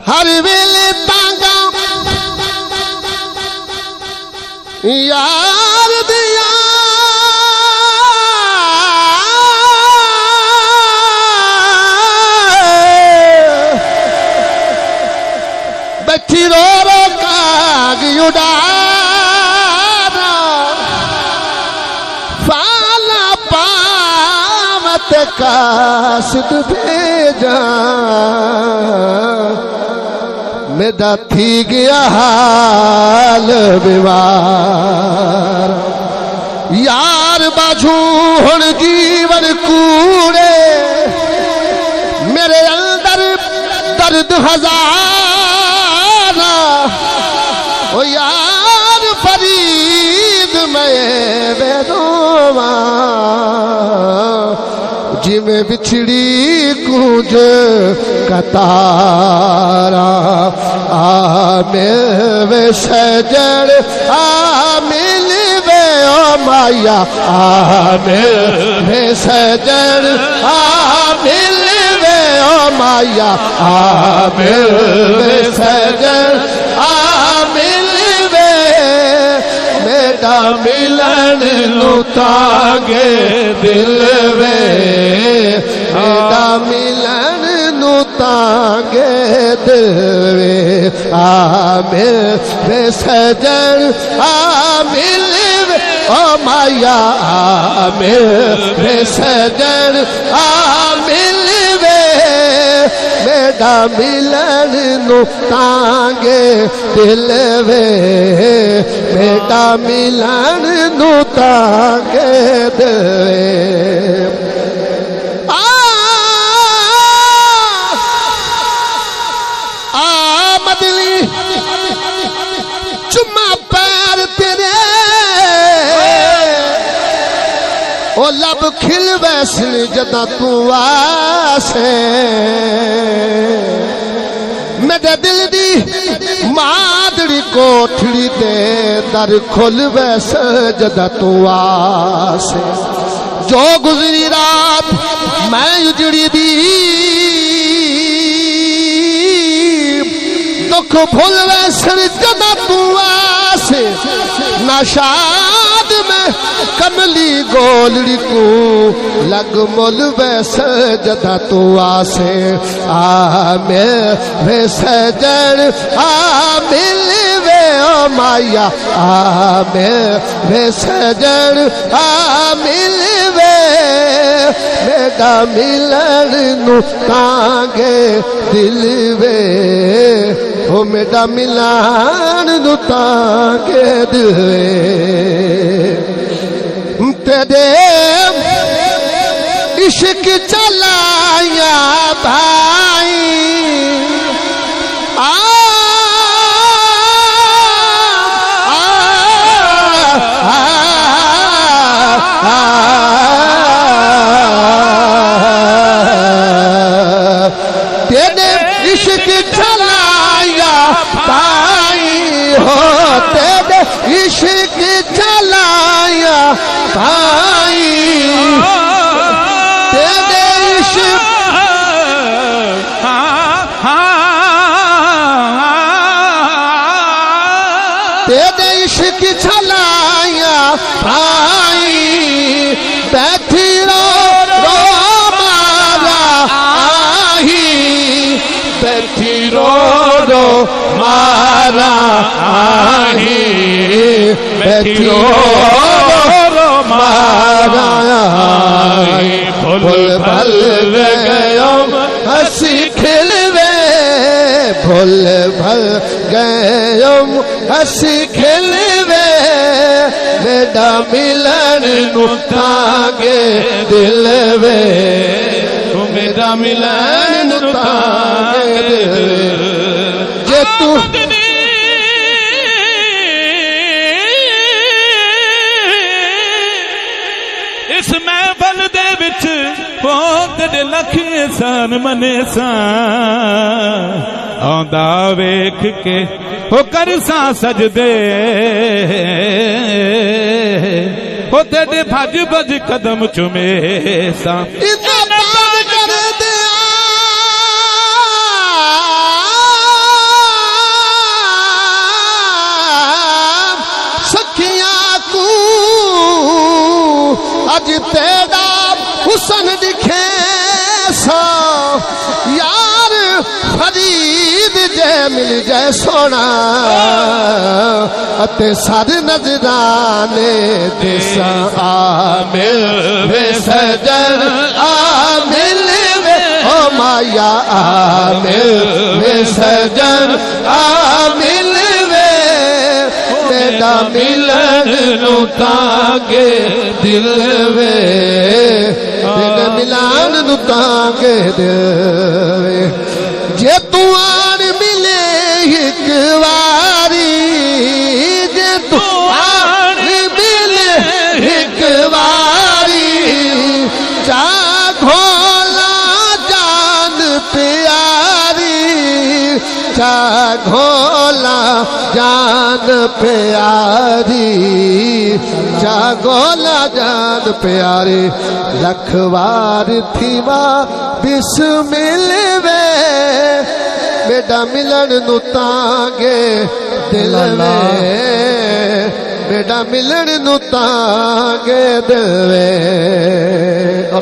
हर वेले तांगा यार दिया बैठी रो रो काग उड़ाना फाला पावत कासिद भेजा मेरा थी गया हाल विवार यार बाजू हुण जीवन कूड़े मेरे अंदर दर्द हजार ओ यार फरीद मैं बेदोवा जिमें बिछड़ी कूंज कतारा आमिल वे सजन आमिल वे ओ माया आमिल वे सजन आमिल वे ओ माया आमिल वे सजन आमिल वे मेरा मिलन लुटागे दिल वे मेरा मिलन लुटागे दिल वे आमिल वे सजन आमिल वे ओ माया आमिल वे सजन आमिल वे मेरा मिलन लुटागे दिल वे मेरा मिलन लुटागे दिल वे मदली चुम्मा पैर तेरे ओ लब खिल वैसन जदा तू आसे मेरे दिल दी मादड़ी कोठड़ी दे दर खोल वैस जदा तू आसे जो गुजरी रात मैं उजड़ी दी दुख भूल वैसन जदा तू आसे नाशाद में कमली गोलड़ी को लग मुल वैस जदा तू आसे आमिल वे सजन आमिल वे ओ माया आमिल वे सजन आमिल वे मेरा मिलन लुटागे दिल वे ओ मेरा मिलन लुटागे दिल वे तेरे इश्क चलाया भाई तेरे इश्क चलाया भाई हो तेरे इश्क चलाया भाई तेरे इश्क तेरे इश्क चलाया भाई बैठी रो रो मारा आही बैठी रो रो मारा आही बैठी रो मारा आही भूल भल गयो हंसी खिलवे भूल भल गयो हंसी खिलवे मेरा मिलन लुटागे दिल वे मेरा मिलन लुटागे दिल जे तू इस महफल दे विच बहुत लख इंसान मने सा आंदा वेख के हो कर सा सजदे ओ तेरे भज भज कदम चुमे सा इज़्ज़तान कर दिया सखियां को अज तेरा हुसन दिखे सो यार फरीद जे मिल जाए सोना अते सर नजराने दिसा आमिल वे सजन आमिल वे ओ माया आमिल वे सजन आमिल वे तेरा मिलन नु तांगे दिल वे तेरे मिलान नु तांगे दिल वे जे तू आन मिले एक वारी जे तू आन मिले एक वारी चा घोला जान प्यारी चा घोला जान प्यारी चा घोला जान प्यारी लखवार थी मां बिस्मिल वे बेटा मिलन नु तांगे दिल में बेटा मिलन नु तांगे दिल में।